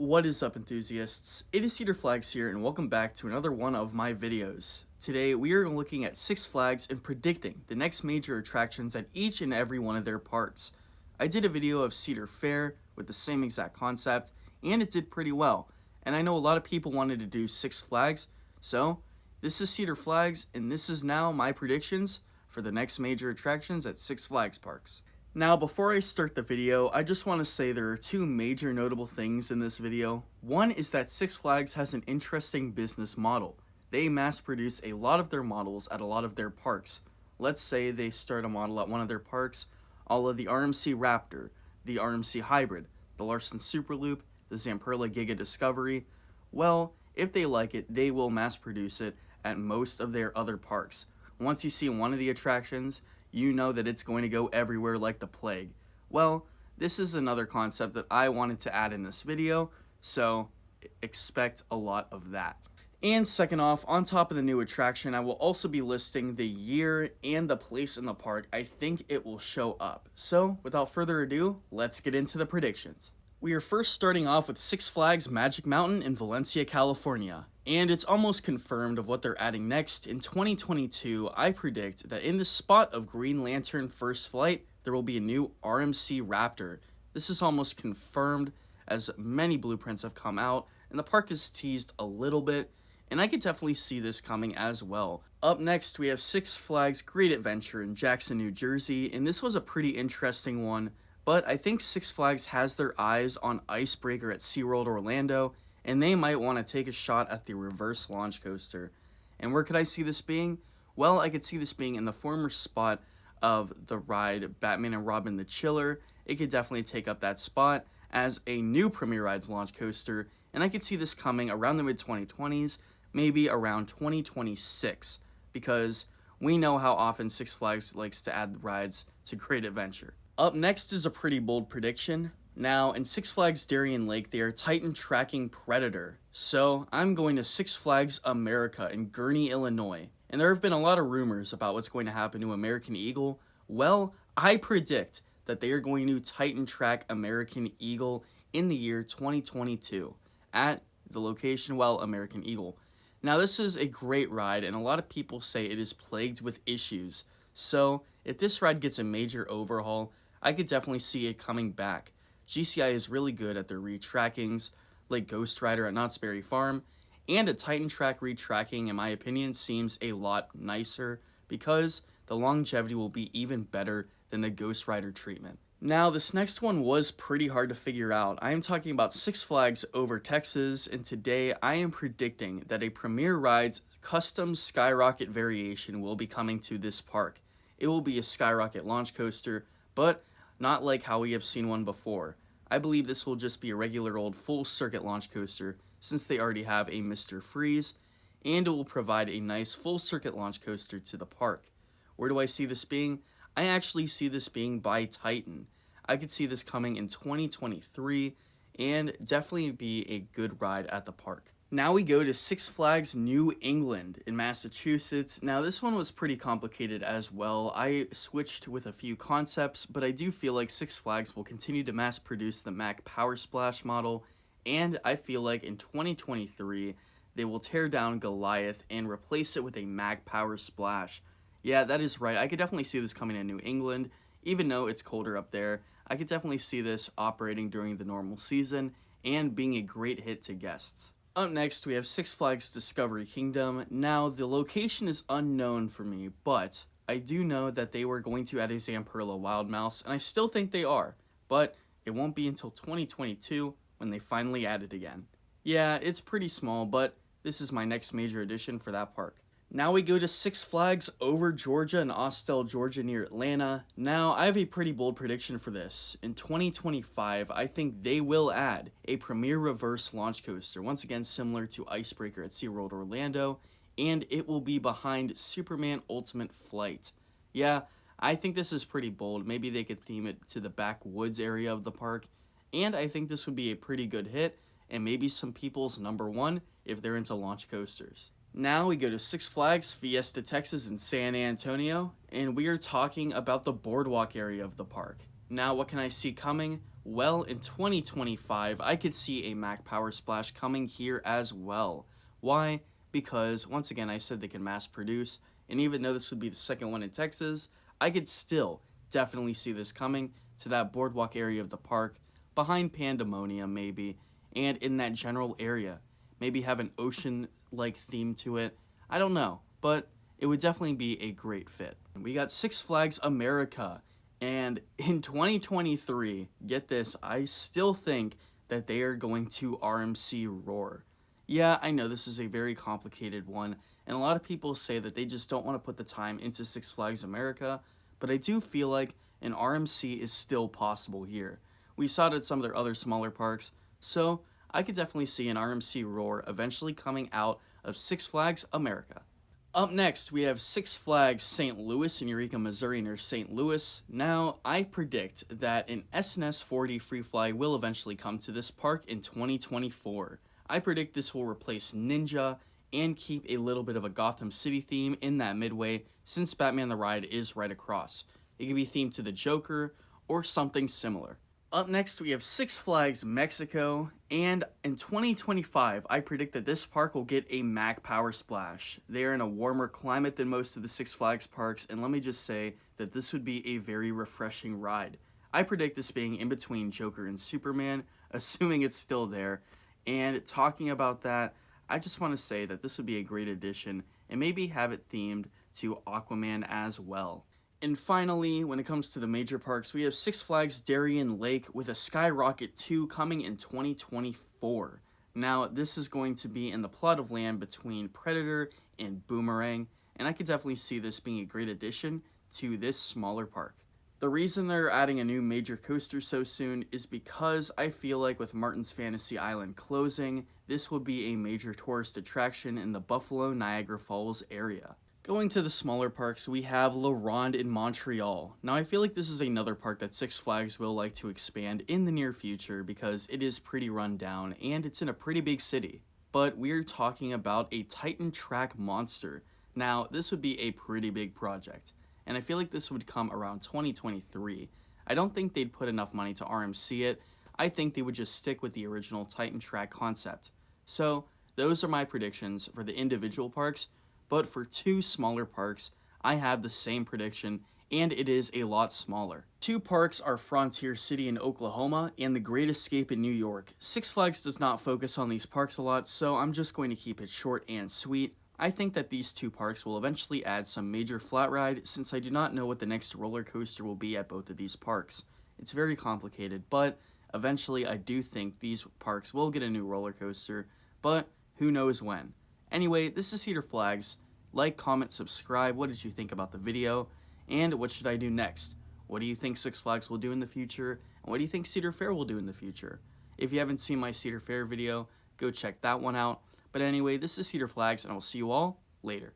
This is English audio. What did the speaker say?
What is up, enthusiasts? It is Cedar Flags here, and welcome back to another one of my videos. Today we are looking at Six Flags and predicting the next major attractions at each and every one of their parks. I did a video of Cedar Fair with the same exact concept, and it did pretty well. And I know a lot of people wanted to do Six Flags, so this is Cedar Flags, and this is now my predictions for the next major attractions at Six Flags parks. Now, before I start the video, I just want to say there are two major notable things in this video. One is that Six Flags has an interesting business model. They mass produce a lot of their models at a lot of their parks. Let's say they start a model at one of their parks, all of the RMC Raptor, the RMC Hybrid, the Larson Superloop, the Zamperla Giga Discovery. Well, if they like it, they will mass produce it at most of their other parks. Once you see one of the attractions, you know that it's going to go everywhere like the plague. Well, this is another concept that I wanted to add in this video, so expect a lot of that. And second off, on top of the new attraction, I will also be listing the year and the place in the park I think it will show up. So, without further ado, let's get into the predictions. We are first starting off with Six Flags Magic Mountain in Valencia, California. And it's almost confirmed of what they're adding next. In 2022, I predict that in the spot of Green Lantern First Flight, there will be a new RMC Raptor. This is almost confirmed, as many blueprints have come out, and the park is teased a little bit, and I could definitely see this coming as well. Up next, we have Six Flags Great Adventure in Jackson, New Jersey, and this was a pretty interesting one, but I think Six Flags has their eyes on Icebreaker at SeaWorld Orlando, and they might want to take a shot at the reverse launch coaster. And where could I see this being? Well, I could see this being in the former spot of the ride Batman and Robin the Chiller. It could definitely take up that spot as a new Premier Rides launch coaster, and I could see this coming around the mid-2020s, maybe around 2026, because we know how often Six Flags likes to add rides to Great Adventure. Up next is a pretty bold prediction. Now, in Six Flags Darien Lake, they are Titan tracking Predator. So, I'm going to Six Flags America in Gurnee, Illinois. And there have been a lot of rumors about what's going to happen to American Eagle. Well, I predict that they are going to Titan track American Eagle in the year 2022 at the location, well, American Eagle. Now, this is a great ride, and a lot of people say it is plagued with issues. So, if this ride gets a major overhaul, I could definitely see it coming back. GCI is really good at their retrackings, like Ghost Rider at Knott's Berry Farm, and a Titan track retracking, in my opinion, seems a lot nicer because the longevity will be even better than the Ghost Rider treatment. Now, this next one was pretty hard to figure out. I am talking about Six Flags Over Texas, and today I am predicting that a Premier Rides custom Skyrocket variation will be coming to this park. It will be a Skyrocket launch coaster, but not like how we have seen one before. I believe this will just be a regular old full circuit launch coaster since they already have a Mr. Freeze, and it will provide a nice full circuit launch coaster to the park. Where do I see this being? I actually see this being by Titan. I could see this coming in 2023 and definitely be a good ride at the park. Now we go to Six Flags New England in Massachusetts. Now this one was pretty complicated as well. I switched with a few concepts, but I do feel like Six Flags will continue to mass produce the MACK Power Splash model, and I feel like in 2023 they will tear down Goliath and replace it with a MACK Power Splash. Yeah, that is right. I could definitely see this coming in New England, even though it's colder up there. I could definitely see this operating during the normal season and being a great hit to guests. Up next, we have Six Flags Discovery Kingdom. Now, the location is unknown for me, but I do know that they were going to add a Zamperla Wild Mouse, and I still think they are, but it won't be until 2022 when they finally add it again. Yeah, it's pretty small, but this is my next major addition for that park. Now we go to Six Flags Over Georgia in Austell, Georgia near Atlanta. Now, I have a pretty bold prediction for this. In 2025, I think they will add a Premier Reverse launch coaster, once again similar to Icebreaker at SeaWorld Orlando, and it will be behind Superman Ultimate Flight. Yeah, I think this is pretty bold. Maybe they could theme it to the backwoods area of the park, and I think this would be a pretty good hit, and maybe some people's number one if they're into launch coasters. Now we go to Six Flags Fiesta, Texas in San Antonio, and we are talking about the boardwalk area of the park. Now, what can I see coming? Well, in 2025, I could see a MACK Power Splash coming here as well. Why? Because, once again, I said they can mass produce, and even though this would be the second one in Texas, I could still definitely see this coming to that boardwalk area of the park, behind Pandemonium maybe, and in that general area. Maybe have an ocean-like theme to it. I don't know, but it would definitely be a great fit. We got Six Flags America, and in 2023, get this, I still think that they are going to RMC Roar. Yeah, I know this is a very complicated one, and a lot of people say that they just don't want to put the time into Six Flags America, but I do feel like an RMC is still possible here. We saw it at some of their other smaller parks, so I could definitely see an RMC Roar eventually coming out of Six Flags America. Up next, we have Six Flags St. Louis in Eureka, Missouri near St. Louis. Now, I predict that an SNS 4D Free Fly will eventually come to this park in 2024. I predict this will replace Ninja and keep a little bit of a Gotham City theme in that midway, since Batman the Ride is right across. It could be themed to the Joker or something similar. Up next, we have Six Flags Mexico, and in 2025, I predict that this park will get a MACK Power Splash. They are in a warmer climate than most of the Six Flags parks, and let me just say that this would be a very refreshing ride. I predict this being in between Joker and Superman, assuming it's still there, and talking about that, I just want to say that this would be a great addition, and maybe have it themed to Aquaman as well. And finally, when it comes to the major parks, we have Six Flags Darien Lake with a Skyrocket 2 coming in 2024. Now, this is going to be in the plot of land between Predator and Boomerang, and I could definitely see this being a great addition to this smaller park. The reason they're adding a new major coaster so soon is because I feel like with Martin's Fantasy Island closing, this would be a major tourist attraction in the Buffalo Niagara Falls area. Going to the smaller parks, we have Ronde in Montreal. Now, I feel like this is another park that Six Flags will like to expand in the near future because it is pretty run down and it's in a pretty big city. But we're talking about a Titan Track Monster. Now, this would be a pretty big project, and I feel like this would come around 2023. I don't think they'd put enough money to RMC it. I think they would just stick with the original Titan Track concept. So, those are my predictions for the individual parks. But for two smaller parks, I have the same prediction, and it is a lot smaller. Two parks are Frontier City in Oklahoma and The Great Escape in New York. Six Flags does not focus on these parks a lot, so I'm just going to keep it short and sweet. I think that these two parks will eventually add some major flat ride, since I do not know what the next roller coaster will be at both of these parks. It's very complicated, but eventually I do think these parks will get a new roller coaster, but who knows when. Anyway, this is Cedar Flags. Like, comment, subscribe. What did you think about the video? And what should I do next? What do you think Six Flags will do in the future? And what do you think Cedar Fair will do in the future? If you haven't seen my Cedar Fair video, go check that one out. But anyway, this is Cedar Flags, and I will see you all later.